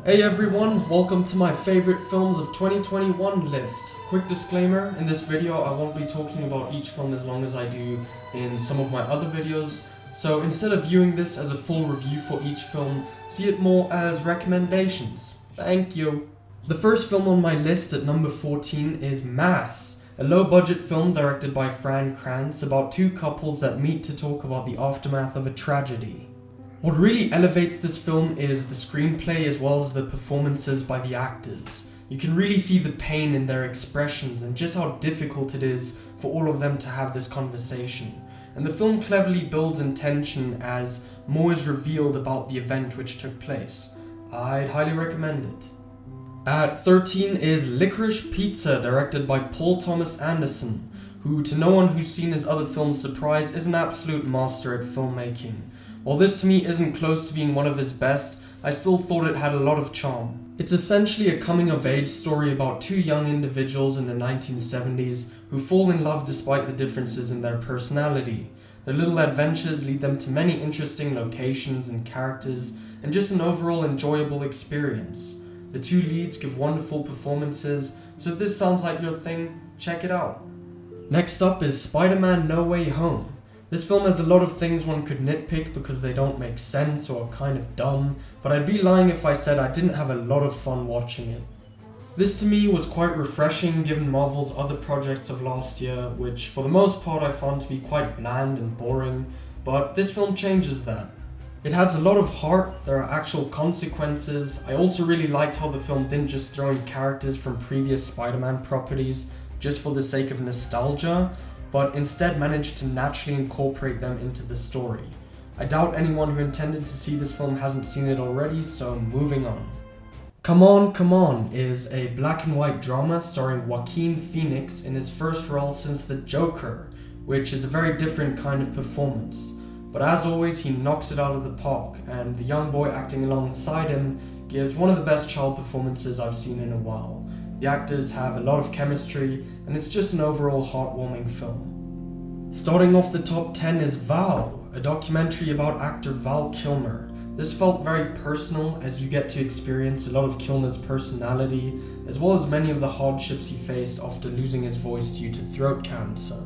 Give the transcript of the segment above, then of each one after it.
Hey everyone, welcome to my favorite films of 2021 list. Quick disclaimer, in this video I won't be talking about each film as long as I do in some of my other videos, so instead of viewing this as a full review for each film, see it more as recommendations. Thank you. The first film on my list at number 14 is Mass, a low-budget film directed by Fran Kranz about two couples that meet to talk about the aftermath of a tragedy. What really elevates this film is the screenplay as well as the performances by the actors. You can really see the pain in their expressions and just how difficult it is for all of them to have this conversation. And the film cleverly builds in tension as more is revealed about the event which took place. I'd highly recommend it. At 13 is Licorice Pizza, directed by Paul Thomas Anderson, who, to no one who's seen his other films' surprise, is an absolute master at filmmaking. While this to me isn't close to being one of his best, I still thought it had a lot of charm. It's essentially a coming-of-age story about two young individuals in the 1970s who fall in love despite the differences in their personality. Their little adventures lead them to many interesting locations and characters, and just an overall enjoyable experience. The two leads give wonderful performances, so if this sounds like your thing, check it out. Next up is Spiderman No Way Home. This film has a lot of things one could nitpick because they don't make sense or are kind of dumb, but I'd be lying if I said I didn't have a lot of fun watching it. This to me was quite refreshing given Marvel's other projects of last year, which for the most part I found to be quite bland and boring, but this film changes that. It has a lot of heart, there are actual consequences. I also really liked how the film didn't just throw in characters from previous Spider-Man properties just for the sake of nostalgia, but instead managed to naturally incorporate them into the story. I doubt anyone who intended to see this film hasn't seen it already, so moving on. Come On is a black and white drama starring Joaquin Phoenix in his first role since The Joker, which is a very different kind of performance. But as always, he knocks it out of the park, and the young boy acting alongside him gives one of the best child performances I've seen in a while. The actors have a lot of chemistry, and it's just an overall heartwarming film. Starting off the top 10 is Val, a documentary about actor Val Kilmer. This felt very personal as you get to experience a lot of Kilmer's personality, as well as many of the hardships he faced after losing his voice due to throat cancer.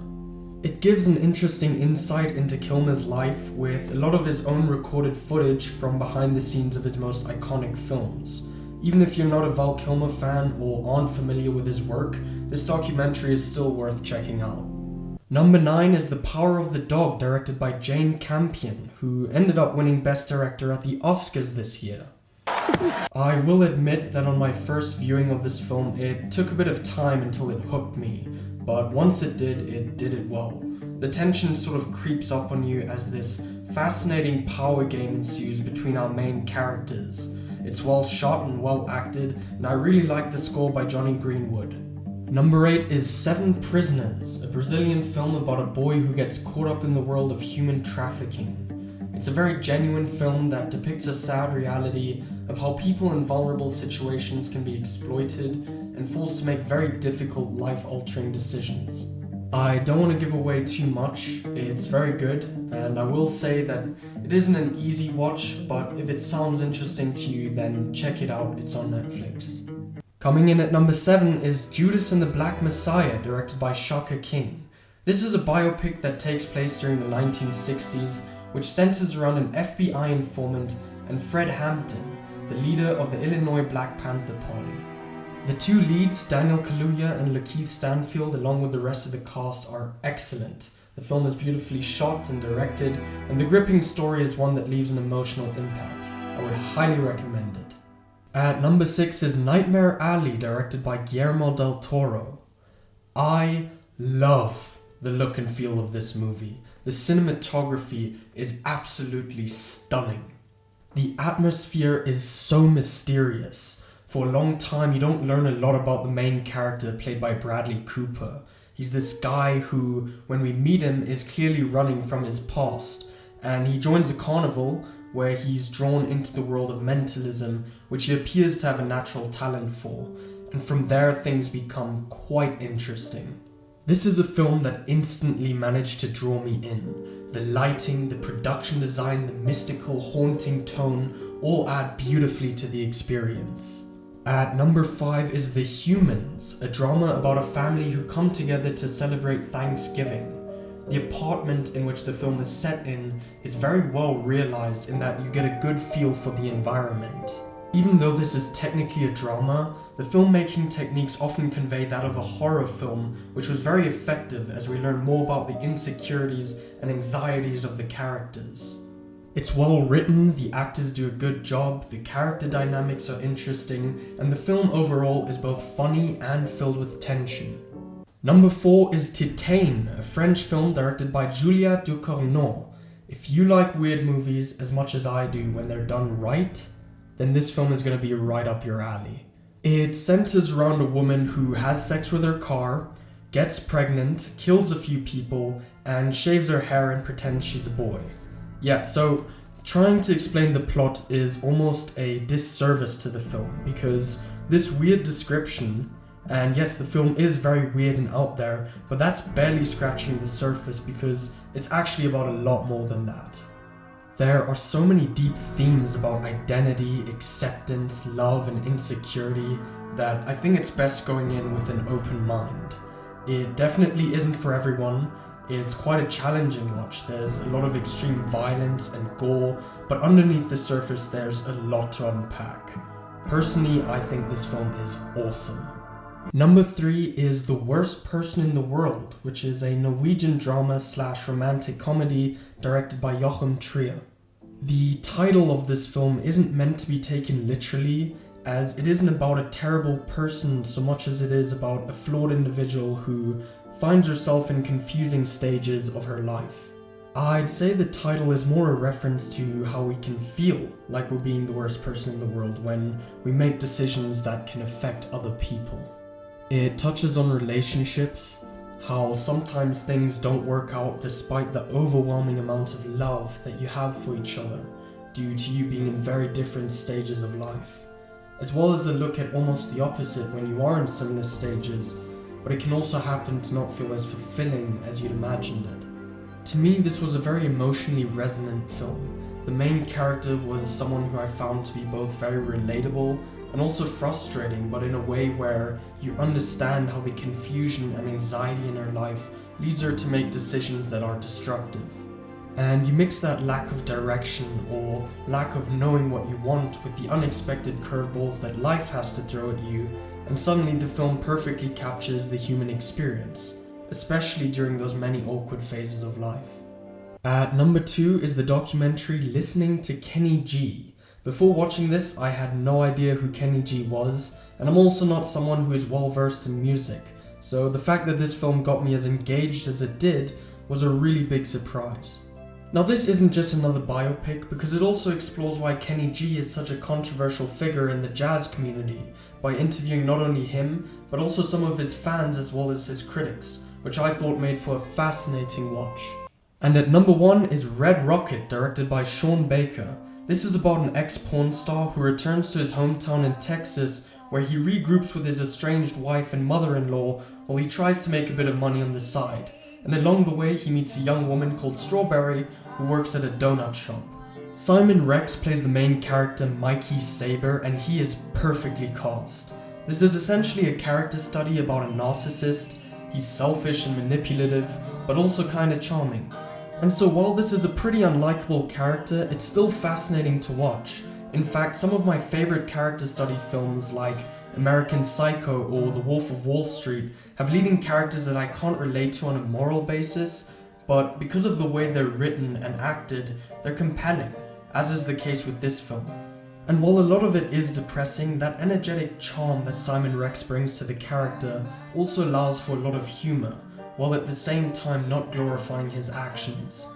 It gives an interesting insight into Kilmer's life with a lot of his own recorded footage from behind the scenes of his most iconic films. Even if you're not a Val Kilmer fan or aren't familiar with his work, this documentary is still worth checking out. Number 9 is The Power of the Dog, directed by Jane Campion, who ended up winning Best Director at the Oscars this year. I will admit that on my first viewing of this film, it took a bit of time until it hooked me, but once it did it well. The tension sort of creeps up on you as this fascinating power game ensues between our main characters. It's well shot and well acted, and I really like the score by Johnny Greenwood. Number 8 is Seven Prisoners, a Brazilian film about a boy who gets caught up in the world of human trafficking. It's a very genuine film that depicts a sad reality of how people in vulnerable situations can be exploited and forced to make very difficult life-altering decisions. I don't want to give away too much, it's very good, and I will say that it isn't an easy watch, but if it sounds interesting to you, then check it out, it's on Netflix. Coming in at number 7 is Judas and the Black Messiah, directed by Shaka King. This is a biopic that takes place during the 1960s, which centers around an FBI informant and Fred Hampton, the leader of the Illinois Black Panther Party. The two leads, Daniel Kaluuya and Lakeith Stanfield, along with the rest of the cast, are excellent. The film is beautifully shot and directed, and the gripping story is one that leaves an emotional impact. I would highly recommend it. At number 6 is Nightmare Alley, directed by Guillermo del Toro. I love the look and feel of this movie. The cinematography is absolutely stunning. The atmosphere is so mysterious. For a long time, you don't learn a lot about the main character played by Bradley Cooper. He's this guy who, when we meet him, is clearly running from his past, and he joins a carnival where he's drawn into the world of mentalism, which he appears to have a natural talent for, and from there things become quite interesting. This is a film that instantly managed to draw me in. The lighting, the production design, the mystical, haunting tone, all add beautifully to the experience. At number 5 is The Humans, a drama about a family who come together to celebrate Thanksgiving. The apartment in which the film is set in is very well realized in that you get a good feel for the environment. Even though this is technically a drama, the filmmaking techniques often convey that of a horror film, which was very effective as we learn more about the insecurities and anxieties of the characters. It's well written, the actors do a good job, the character dynamics are interesting, and the film overall is both funny and filled with tension. Number 4 is Titane, a French film directed by Julia Ducournau. If you like weird movies as much as I do when they're done right, then this film is going to be right up your alley. It centers around a woman who has sex with her car, gets pregnant, kills a few people, and shaves her hair and pretends she's a boy. Yeah, so trying to explain the plot is almost a disservice to the film because this weird description, and yes, the film is very weird and out there, but that's barely scratching the surface because it's actually about a lot more than that. There are so many deep themes about identity, acceptance, love, and insecurity that I think it's best going in with an open mind. It definitely isn't for everyone. It's quite a challenging watch. There's a lot of extreme violence and gore, but underneath the surface there's a lot to unpack. Personally, I think this film is awesome. Number 3 is The Worst Person in the World, which is a Norwegian drama / romantic comedy directed by Joachim Trier. The title of this film isn't meant to be taken literally, as it isn't about a terrible person so much as it is about a flawed individual who finds herself in confusing stages of her life. I'd say the title is more a reference to how we can feel like we're being the worst person in the world when we make decisions that can affect other people. It touches on relationships, how sometimes things don't work out despite the overwhelming amount of love that you have for each other due to you being in very different stages of life, as well as a look at almost the opposite when you are in similar stages, but it can also happen to not feel as fulfilling as you'd imagined it. To me, this was a very emotionally resonant film. The main character was someone who I found to be both very relatable and also frustrating, but in a way where you understand how the confusion and anxiety in her life leads her to make decisions that are destructive. And you mix that lack of direction or lack of knowing what you want with the unexpected curveballs that life has to throw at you, and suddenly the film perfectly captures the human experience, especially during those many awkward phases of life. At number 2 is the documentary Listening to Kenny G. Before watching this, I had no idea who Kenny G was, and I'm also not someone who is well versed in music, so the fact that this film got me as engaged as it did was a really big surprise. Now this isn't just another biopic because it also explores why Kenny G is such a controversial figure in the jazz community by interviewing not only him, but also some of his fans as well as his critics, which I thought made for a fascinating watch. And at number 1 is Red Rocket, directed by Sean Baker. This is about an ex-porn star who returns to his hometown in Texas where he regroups with his estranged wife and mother-in-law while he tries to make a bit of money on the side. And along the way he meets a young woman called Strawberry who works at a donut shop. Simon Rex plays the main character Mikey Saber, and he is perfectly cast. This is essentially a character study about a narcissist. He's selfish and manipulative, but also kinda charming. And so while this is a pretty unlikable character, it's still fascinating to watch. In fact, some of my favorite character study films like American Psycho or The Wolf of Wall Street have leading characters that I can't relate to on a moral basis, but because of the way they're written and acted, they're compelling, as is the case with this film. And while a lot of it is depressing, that energetic charm that Simon Rex brings to the character also allows for a lot of humor, while at the same time not glorifying his actions.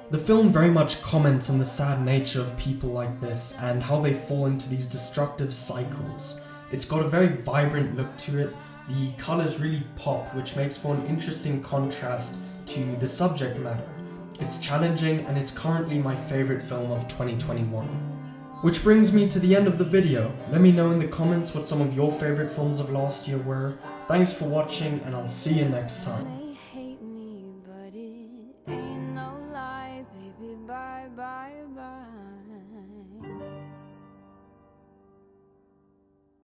The film very much comments on the sad nature of people like this and how they fall into these destructive cycles. It's got a very vibrant look to it, the colours really pop, which makes for an interesting contrast to the subject matter. It's challenging and it's currently my favourite film of 2021. Which brings me to the end of the video. Let me know in the comments what some of your favourite films of last year were. Thanks for watching and I'll see you next time.